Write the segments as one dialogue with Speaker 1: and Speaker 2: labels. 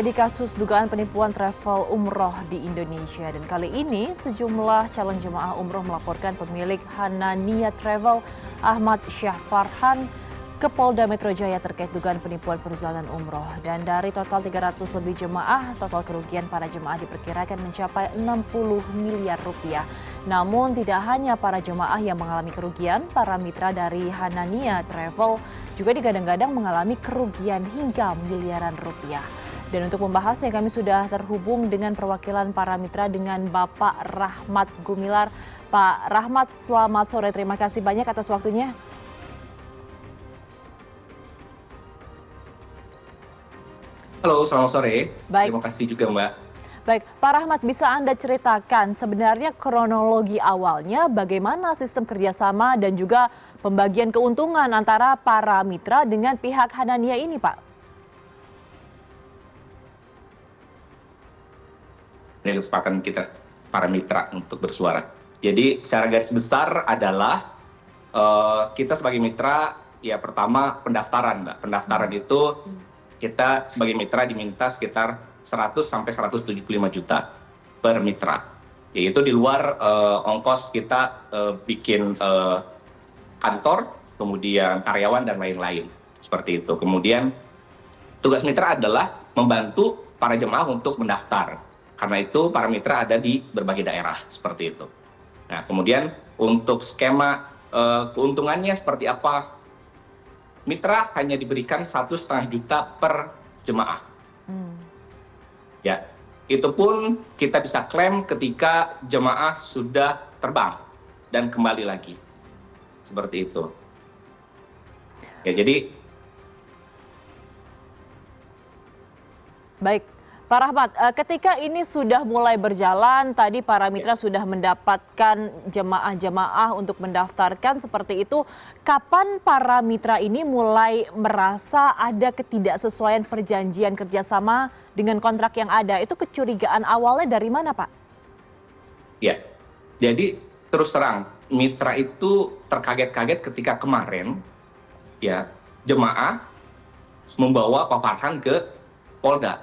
Speaker 1: Jadi kasus dugaan penipuan travel umroh di Indonesia dan kali ini sejumlah calon jemaah umroh melaporkan pemilik Hanania Travel Ahmad Syahfarhan ke Polda Metro Jaya terkait dugaan penipuan perjalanan umroh. Dan dari total 300 lebih jemaah, total kerugian para jemaah diperkirakan mencapai 60 miliar rupiah. Namun tidak hanya para jemaah yang mengalami kerugian, para mitra dari Hanania Travel juga digadang-gadang mengalami kerugian hingga miliaran rupiah. Dan untuk membahasnya kami sudah terhubung dengan perwakilan para mitra dengan Bapak Rahmat Gumilar. Pak Rahmat, selamat sore. Terima kasih banyak atas waktunya.
Speaker 2: Halo, selamat sore.
Speaker 1: Baik.
Speaker 2: Terima kasih juga, Mbak.
Speaker 1: Baik, Pak Rahmat, bisa Anda ceritakan sebenarnya kronologi awalnya bagaimana sistem kerjasama dan juga pembagian keuntungan antara para mitra dengan pihak Hanania ini, Pak?
Speaker 2: Ini kesempatan kita para mitra untuk bersuara. Jadi secara garis besar adalah kita sebagai mitra, ya pertama pendaftaran, Mbak. Pendaftaran itu kita sebagai mitra diminta sekitar 100 sampai 175 juta per mitra. Yaitu di luar ongkos kita bikin kantor, kemudian karyawan dan lain-lain. Seperti itu. Kemudian tugas mitra adalah membantu para jemaah untuk mendaftar. Karena itu para mitra ada di berbagai daerah seperti itu. Nah, kemudian untuk skema keuntungannya seperti apa? Mitra hanya diberikan 1,5 juta per jemaah. Ya, itu pun kita bisa klaim ketika jemaah sudah terbang dan kembali lagi. Seperti itu. Ya, jadi
Speaker 1: Baik, Pak Rahmat, ketika ini sudah mulai berjalan, tadi para mitra sudah mendapatkan jemaah-jemaah untuk mendaftarkan seperti itu. Kapan para mitra ini mulai merasa ada ketidaksesuaian perjanjian kerjasama dengan kontrak yang ada? Itu kecurigaan awalnya dari mana, Pak?
Speaker 2: ya, jadi terus terang, mitra itu terkaget-kaget ketika kemarin ya jemaah membawa Pak Farhan ke Polda.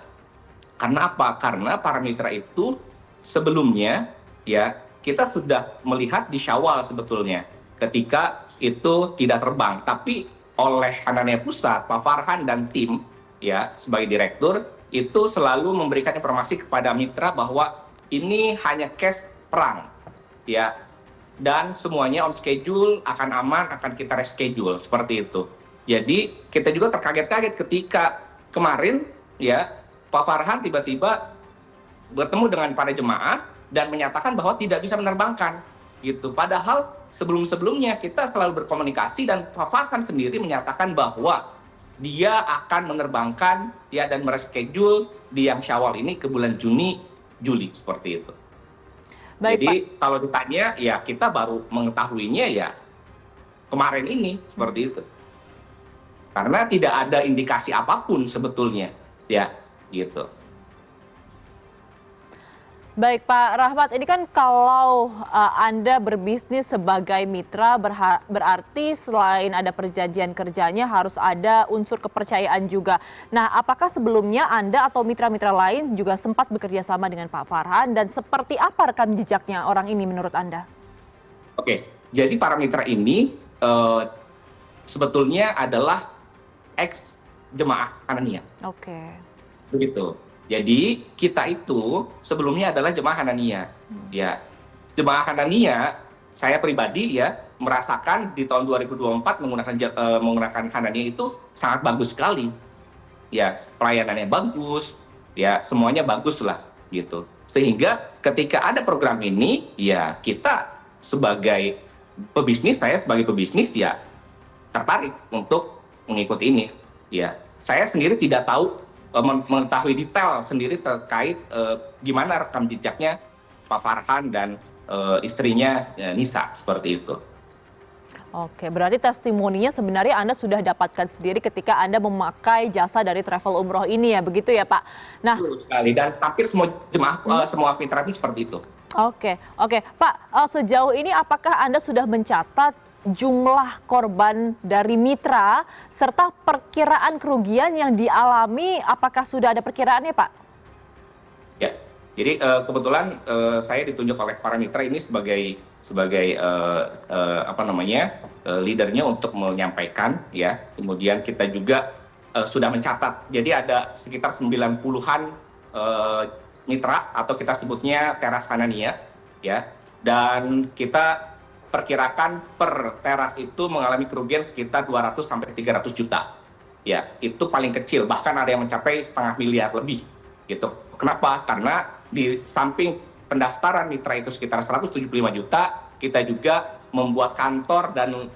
Speaker 2: Karena apa? Karena para mitra itu sebelumnya ya kita sudah melihat di Syawal sebetulnya ketika itu tidak terbang, tapi oleh Hanania Pusat, Pak Farhan dan tim ya sebagai direktur itu selalu memberikan informasi kepada mitra bahwa ini hanya case perang ya, dan semuanya on schedule, akan aman, akan kita reschedule seperti itu. Jadi kita juga terkaget-kaget ketika kemarin ya Pak Farhan tiba-tiba bertemu dengan para jemaah dan menyatakan bahwa tidak bisa menerbangkan gitu. Padahal sebelum-sebelumnya kita selalu berkomunikasi dan Pak Farhan sendiri menyatakan bahwa dia akan menerbangkan ya dan mereschedule di yang Syawal ini ke bulan Juni, Juli seperti itu.
Speaker 1: Baik,
Speaker 2: Jadi
Speaker 1: Pak.
Speaker 2: kalau ditanya ya kita baru mengetahuinya ya kemarin ini seperti itu. Karena tidak ada indikasi apapun sebetulnya ya gitu.
Speaker 1: Baik, Pak Rahmat, ini kan kalau Anda berbisnis sebagai mitra berarti selain ada perjanjian kerjanya harus ada unsur kepercayaan juga. Nah, apakah sebelumnya Anda atau mitra-mitra lain juga sempat bekerja sama dengan Pak Farhan dan seperti apa rekam jejaknya orang ini menurut Anda?
Speaker 2: Oke, jadi para mitra ini sebetulnya adalah ex jemaah Hanania.
Speaker 1: Oke.
Speaker 2: Begitu. Jadi kita itu sebelumnya adalah jemaah Hanania. Ya, jemaah Hanania, saya pribadi ya merasakan di tahun 2024 menggunakan Hanania itu sangat bagus sekali. Ya, pelayanannya bagus, ya semuanya bagus lah gitu. Sehingga ketika ada program ini, ya kita sebagai pebisnis, saya sebagai pebisnis ya tertarik untuk mengikuti ini. Ya, saya sendiri tidak tahu mengetahui detail sendiri terkait gimana rekam jejaknya Pak Farhan dan istrinya Nisa seperti itu.
Speaker 1: Oke, berarti testimoninya sebenarnya Anda sudah dapatkan sendiri ketika Anda memakai jasa dari travel umroh ini ya, begitu ya Pak? Nah,
Speaker 2: Betul sekali, dan hampir semua jemaah, semua mitra ini seperti itu.
Speaker 1: Oke, Pak, sejauh ini apakah Anda sudah mencatat jumlah korban dari mitra serta perkiraan kerugian yang dialami, apakah sudah ada perkiraannya, Pak?
Speaker 2: Ya, jadi kebetulan saya ditunjuk oleh para mitra ini sebagai apa namanya leadernya untuk menyampaikan, ya. Kemudian kita juga sudah mencatat. Jadi ada sekitar 90-an mitra atau kita sebutnya teras Hanania, ya. Dan kita perkirakan per teras itu mengalami kerugian sekitar 200 sampai 300 juta. Ya, itu paling kecil, bahkan ada yang mencapai setengah miliar lebih gitu. Kenapa? Karena di samping pendaftaran mitra itu sekitar 175 juta, kita juga membuat kantor dan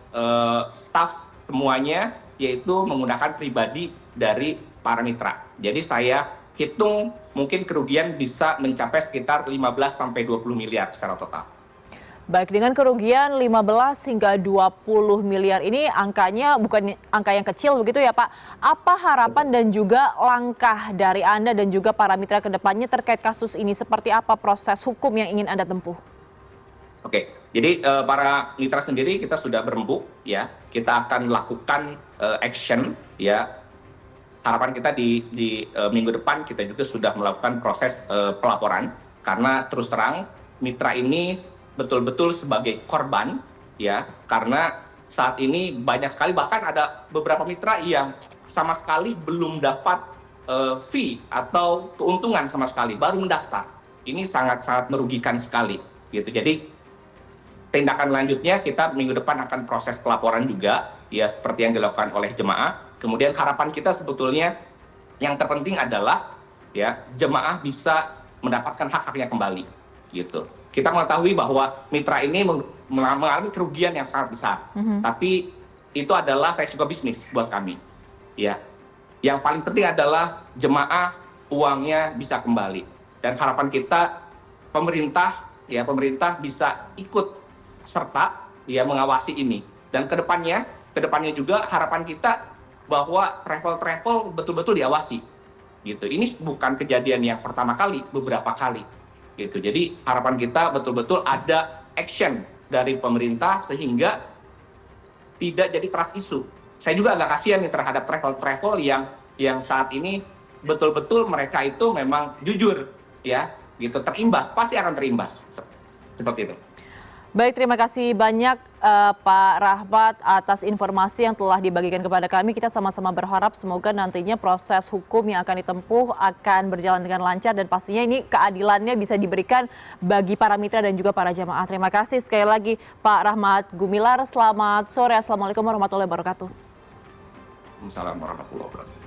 Speaker 2: staff semuanya yaitu menggunakan pribadi dari para mitra. Jadi saya hitung mungkin kerugian bisa mencapai sekitar 15 sampai 20 miliar secara total.
Speaker 1: Baik, dengan kerugian 15 hingga 20 miliar ini angkanya bukan angka yang kecil begitu ya Pak. Apa harapan dan juga langkah dari Anda dan juga para mitra ke depannya terkait kasus ini? Seperti apa proses hukum yang ingin Anda tempuh?
Speaker 2: Oke, jadi para mitra sendiri kita sudah berembuk, ya. Kita akan lakukan action, ya. Harapan kita di minggu depan kita juga sudah melakukan proses pelaporan, karena terus terang mitra ini betul-betul sebagai korban, ya, karena saat ini banyak sekali, bahkan ada beberapa mitra yang sama sekali belum dapat fee atau keuntungan sama sekali, baru mendaftar. Ini sangat-sangat merugikan sekali, gitu. Jadi tindakan lanjutnya kita minggu depan akan proses pelaporan juga, ya, seperti yang dilakukan oleh jemaah. Kemudian harapan kita sebetulnya yang terpenting adalah, ya, jemaah bisa mendapatkan hak-haknya kembali, gitu. Kita mengetahui bahwa mitra ini mengalami kerugian yang sangat besar, tapi itu adalah resiko bisnis buat kami, ya. Yang paling penting adalah jemaah uangnya bisa kembali, dan harapan kita pemerintah bisa ikut serta, ya, mengawasi ini. Dan kedepannya juga harapan kita bahwa travel betul-betul diawasi, gitu. Ini bukan kejadian yang pertama kali, beberapa kali, gitu. Jadi harapan kita betul-betul ada action dari pemerintah sehingga tidak jadi trust issue. Saya juga agak kasihan nih terhadap travel yang saat ini betul-betul mereka itu memang jujur, ya, gitu, pasti akan terimbas seperti itu.
Speaker 1: Baik, terima kasih banyak Pak Rahmat atas informasi yang telah dibagikan kepada kami. Kita sama-sama berharap semoga nantinya proses hukum yang akan ditempuh akan berjalan dengan lancar dan pastinya ini keadilannya bisa diberikan bagi para mitra dan juga para jamaah. Terima kasih sekali lagi Pak Rahmat Gumilar. Selamat sore. Assalamualaikum warahmatullahi wabarakatuh.
Speaker 2: Assalamualaikum warahmatullahi wabarakatuh.